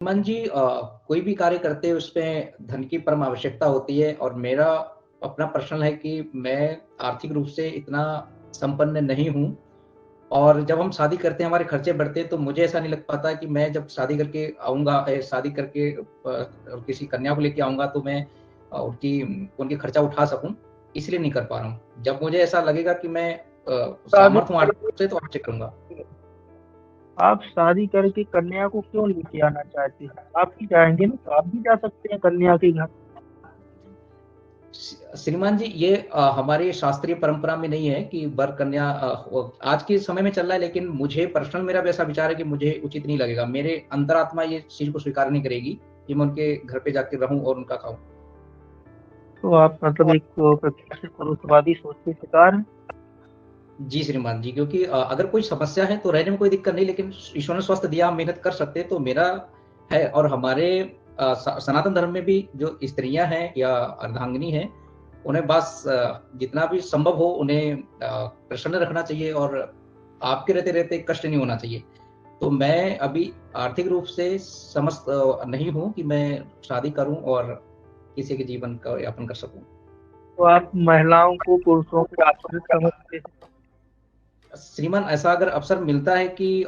मन जी कोई भी कार्य करते हैं उसमें धन की परम आवश्यकता होती है और मेरा अपना पर्सनल है कि मैं आर्थिक रूप से इतना संपन्न नहीं हूँ और जब हम शादी करते हैं हमारे खर्चे बढ़ते हैं तो मुझे ऐसा नहीं लग पाता कि मैं जब शादी करके आऊँगा शादी करके और किसी कन्या को लेके आऊँगा तो मैं उनकी उनकी खर्चा उठा सकूँ, इसलिए नहीं कर पा रहा हूँ। जब मुझे ऐसा लगेगा कि मैं शादी सामर्थ्य हूँ आर्थिक रूप से तो अवश्य करूँगा। आप शादी करके कन्या को क्यों लेके आना चाहते हैं? आप भी जाएंगे ना, तो आप भी जा सकते हैं कन्या के घर। श्रीमान जी ये हमारी शास्त्रीय परंपरा में नहीं है कि वर कन्या आज के समय में चल रहा है, लेकिन मुझे पर्सनल मेरा वैसा विचार है कि मुझे उचित नहीं लगेगा। मेरे अंतरात्मा ये चीज को स्वीकार नहीं करेगी कि मैं उनके घर पे जाके रहूं और उनका खाऊं। तो आप मतलब एक प्रकार से पुरुषवादी सोच के शिकार हैं। जी श्रीमान जी, क्योंकि अगर कोई समस्या है तो रहने में कोई दिक्कत नहीं, लेकिन ईश्वर ने स्वस्थ दिया, हम मेहनत कर सकते हैं तो मेरा है। और हमारे सनातन धर्म में भी जो स्त्रियां हैं या अर्धांगिनी हैं, उन्हें बस जितना भी संभव हो उन्हें प्रसन्न रखना चाहिए और आपके रहते रहते कष्ट नहीं होना चाहिए। तो मैं अभी आर्थिक रूप से समस्त नहीं हूँ कि मैं शादी करूं और किसी के जीवन का यापन कर सकूं। तो आप महिलाओं को पुरुषों के आश्रित समझते हैं। श्रीमान ऐसा अगर अवसर मिलता है कि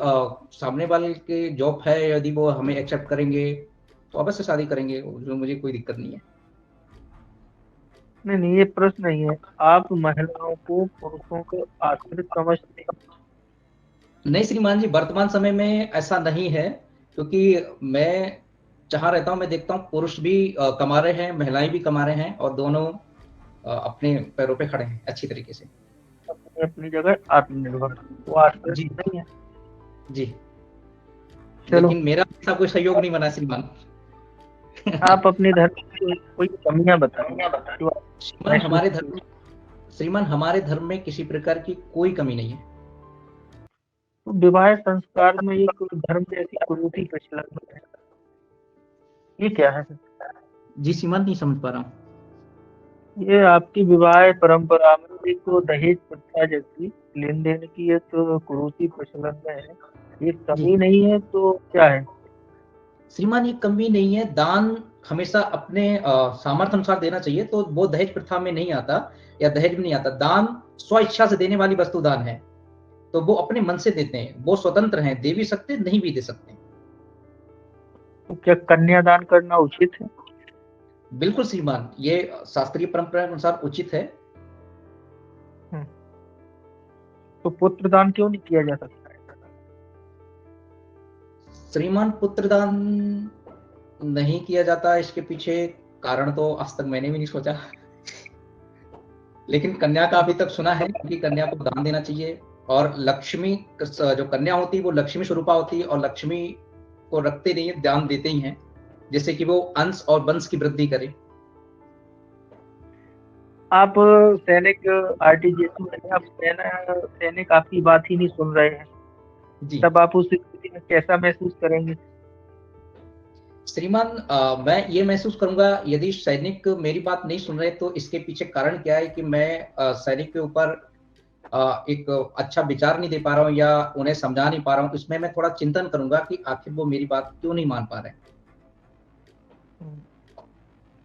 सामने वाले के जॉब है, यदि वो हमें एक्सेप्ट करेंगे तो अवश्य शादी करेंगे, जो मुझे कोई दिक्कत नहीं है। नहीं नहीं, ये प्रश्न नहीं है। आप महिलाओं को पुरुषों के आश्रित समझते हैं। नहीं श्रीमान जी, वर्तमान समय में ऐसा नहीं है, क्योंकि मैं जहाँ रहता हूँ मैं देखता हूँ पुरुष भी कमा रहे हैं, महिलाएं भी कमा रहे हैं और दोनों अपने पैरों पे खड़े हैं अच्छी तरीके से। अपनी अपनी जगह आत्मनिर्भर, वो आश्रित जी नहीं है। जी। चलो, लेकिन मेरा ऐसा कोई सहयोग नहीं बना श्रीमान। आप अपने धर्म की कोई कमियां बताइए जो आप श्रीमान महसूस हमारे किए। धर्म श्रीमान हमारे धर्म में किसी प्रकार की कोई कमी नहीं है। तो विवाह संस्कार में एक धर्म जैसी कुरीति प्रचलन है, ये क्या है? जी श्रीमान नहीं समझ पा रहा हूँ। ये आपकी विवाह परंपरा में एक तो दहेज प्रथा जैसी लेन देन की एक तो कुरीति प्रचलन में है, ये जी कमी नहीं है तो क्या है? श्रीमान ये कमी नहीं है, दान हमेशा अपने सामर्थ्य अनुसार देना चाहिए, तो वो दहेज प्रथा में नहीं आता या दहेज में नहीं आता। दान स्व इच्छा से देने वाली वस्तु दान है, तो वो अपने मन से देते हैं, वो स्वतंत्र हैं, दे भी सकते नहीं भी दे सकते। तो क्या कन्यादान करना उचित है? बिल्कुल श्रीमान, ये शास्त्रीय परंपरा के अनुसार उचित है। हम्म, तो पुत्रदान क्यों नहीं किया जा सकता? श्रीमान पुत्रदान नहीं किया जाता, इसके पीछे कारण तो आज तक मैंने भी नहीं सोचा, लेकिन कन्या का अभी तक सुना है कि कन्या को दान देना चाहिए। और लक्ष्मी जो कन्या होती है वो लक्ष्मी स्वरूपा होती है और लक्ष्मी को रखते नहीं है, दान देते ही हैं, जिससे कि वो अंश और वंश की वृद्धि करे। आप सैनिक आरटीजीएस में हैं, आप सेना सैनिक आपकी बात ही नहीं सुन रहे हैं, जी तब आप उस स्थिति में कैसा महसूस करेंगे? श्रीमान, मैं ये महसूस करूंगा यदि सैनिक मेरी बात नहीं सुन रहे तो इसके पीछे कारण क्या है कि मैं सैनिक के ऊपर एक अच्छा विचार नहीं दे पा रहा हूँ या उन्हें समझा नहीं पा रहा हूँ। इसमें मैं थोड़ा चिंतन करूंगा कि आखिर वो मेरी बात क्यों नहीं मान पा रहे हैं।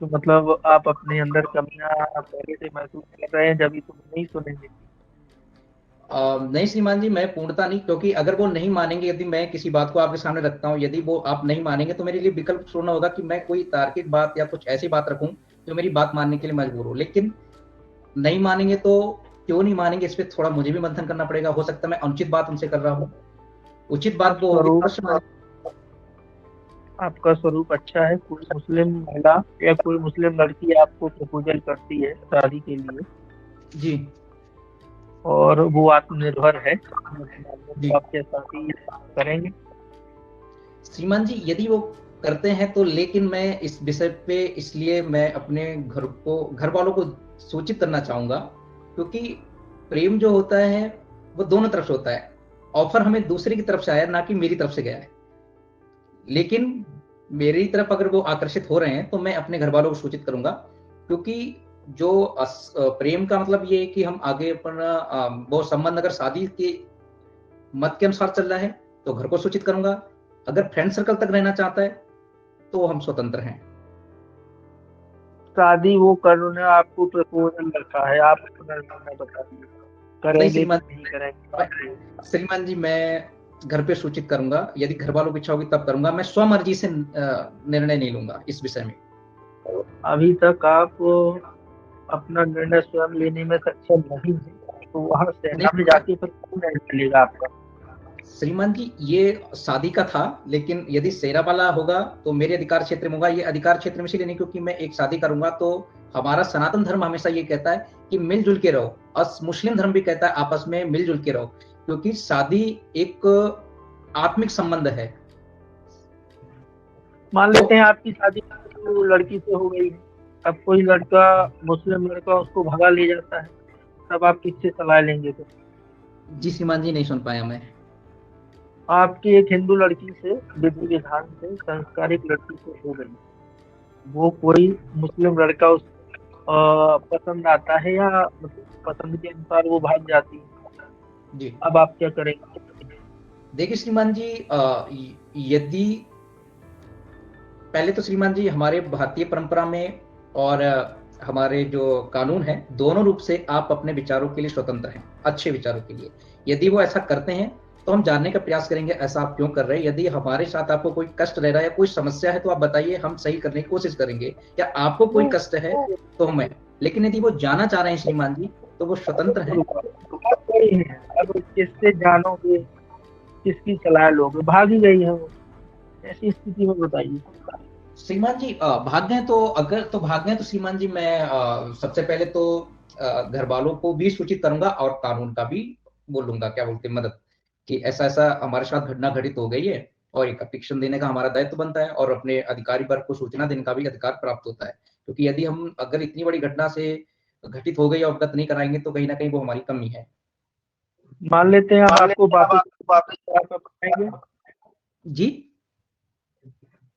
तो मतलब आप अपने अंदर कमियां पहले से महसूस कर रहे हैं, जब तो नहीं सुनेंगे। नहीं श्रीमान जी, मैं पूर्णता नहीं, क्योंकि अगर वो नहीं मानेंगे, यदि मैं किसी बात को आपके सामने रखता हूँ, यदि वो आप नहीं मानेंगे तो मेरे लिए विकल्प छोड़ना होगा कि मैं कोई तार्किक बात या कुछ ऐसी बात रखूं जो मेरी बात मानने के लिए मजबूर हो। लेकिन नहीं मानेंगे तो क्यों नहीं मानेंगे, इस पर थोड़ा मुझे भी मंथन करना पड़ेगा। हो सकता है मैं अनुचित बात उनसे कर रहा हूँ, उचित आप बात वो होगी स्वरूप अवश्य मानेंगे। आपका स्वरूप अच्छा है। कोई मुस्लिम महिला या कोई मुस्लिम लड़की आपको प्रपोजल करती है शादी के लिए, जी और वो आत्मनिर्भर है, तो जी आप क्या शादी करेंगे? श्रीमान जी, यदि वो करते हैं तो, लेकिन मैं इस विषय पे इसलिए मैं अपने घर वालों को सूचित करना चाहूंगा, क्योंकि प्रेम जो होता है वो दोनों तरफ से होता है। ऑफर हमें दूसरे की तरफ से आया, ना कि मेरी तरफ से गया है। लेकिन मेरी तरफ अगर वो आकर्षित हो रहे हैं तो मैं अपने घर वालों को सूचित करूंगा, क्योंकि जो प्रेम का मतलब ये है कि हम आगे अपना वो संबंध अगर शादी के मत के अनुसार चल रहा है तो घर को सूचित करूंगा। अगर फ्रेंड सर्कल तक रहना चाहता है तो हम स्वतंत्र हैं। शादी वो करने आपको प्रपोजल रखा है, आप अपना निर्णय बताइए, नहीं करेंगे कि श्रीमान, नहीं करेंगे मैं बताइए। श्रीमान जी मैं घर पे सूचित करूंगा, यदि घर वालों की इच्छा होगी तब करूंगा, मैं स्वमर्जी से निर्णय नहीं लूंगा इस विषय में। तो अभी तक आप अपना निर्णय स्वयं लेने में सक्षम नहीं है, तो वहाँ नहीं सेना में जाके फिर कौन निर्णय लेगा आपका? श्रीमान जी, ये शादी का था, लेकिन यदि शेरा वाला होगा तो मेरे अधिकार क्षेत्र में होगा। ये अधिकार क्षेत्र में इसलिए नहीं क्योंकि मैं एक शादी करूंगा तो हमारा सनातन धर्म हमेशा ये कहता है कि मिलजुल के रहो, और मुस्लिम धर्म भी कहता है आपस में मिलजुल के रहो, क्योंकि शादी एक आत्मिक संबंध है। मान तो लेते हैं आपकी शादी तो लड़की से हो गई है, अब कोई लड़का, मुस्लिम लड़का उसको भगा ले जाता है, तब आप किससे सलाह लेंगे फिर? जी श्रीमान जी, नहीं सुन पाया मैं। आपकी एक हिंदू लड़की से, विधि विधान से संस्कारिक लड़की से हो गई, वो कोई मुस्लिम लड़का उस पसंद आता है, या मतलब पसंद के अनुसार वो भाग जाती है, जी अब आप क्या करेंगे? देखिए श्रीमान जी, यदि पहले तो श्रीमान जी हमारे भारतीय परंपरा में और हमारे जो कानून है, दोनों रूप से आप अपने विचारों के लिए स्वतंत्र हैं, अच्छे विचारों के लिए। यदि वो ऐसा करते हैं तो हम जानने का प्रयास करेंगे ऐसा आप क्यों कर रहे हैं। यदि हमारे साथ आपको कोई कष्ट रह रहा है या कोई समस्या है तो आप बताइए, हम सही करने की कोशिश करेंगे। या आपको कोई कष्ट है तो हमें, लेकिन यदि वो जाना चाह रहे हैं श्रीमान जी, तो वो स्वतंत्र हैं। बात वही है, अब किससे जानोगे, किसकी सलाह लोगे, भाग ही गई है वो, ऐसी स्थिति में बताइए। श्रीमान जी भाग गए तो, अगर तो भाग गए तो श्रीमान जी मैं सबसे पहले तो घर वालों को भी सूचित करूंगा और कानून का भी बोलूंगा, क्या बोलते हैं, मदद, कि ऐसा ऐसा हमारे साथ घटना घटित हो गई है, और एक अपिक्शन देने का हमारा दायित्व बनता है, और अपने अधिकारी वर्ग को सूचना देने का भी अधिकार प्राप्त होता है। क्योंकि यदि हम अगर इतनी बड़ी घटना से घटित हो गई और अवगत नहीं कराएंगे तो कहीं ना कहीं वो हमारी कमी है। मान लेते हैं मान आपको लेते हैं अब वापिस, आपको वापस, आप अपनाएंगे? जी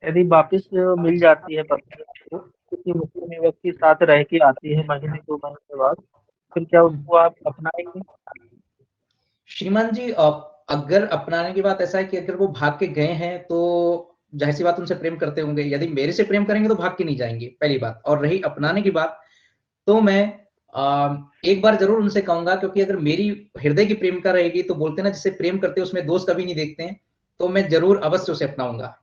यदि वापिस मिल जाती है पत्नी आपको, किसी मुस्लिम युवक के साथ रह के आती है महीने 2 महीने बाद, फिर क्या उसको आप अपनाएंगे? श्रीमान जी, अगर अपनाने की बात ऐसा है कि अगर वो भाग के गए हैं तो जाहिर सी बात उनसे प्रेम करते होंगे। यदि मेरे से प्रेम करेंगे तो भाग के नहीं जाएंगे, पहली बात। और रही अपनाने की बात, तो मैं एक बार जरूर उनसे कहूंगा, क्योंकि अगर मेरी हृदय की प्रेमिका रहेगी तो बोलते हैं ना, जिससे प्रेम करते हैं उसमें दोष कभी नहीं देखते हैं, तो मैं जरूर अवश्य उसे अपनाऊंगा।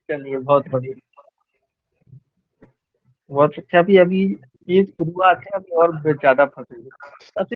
चलिए, बहुत बढ़िया, बहुत अच्छा। भी अभी ये शुरुआत है, अभी और ज्यादा फंसेंगे।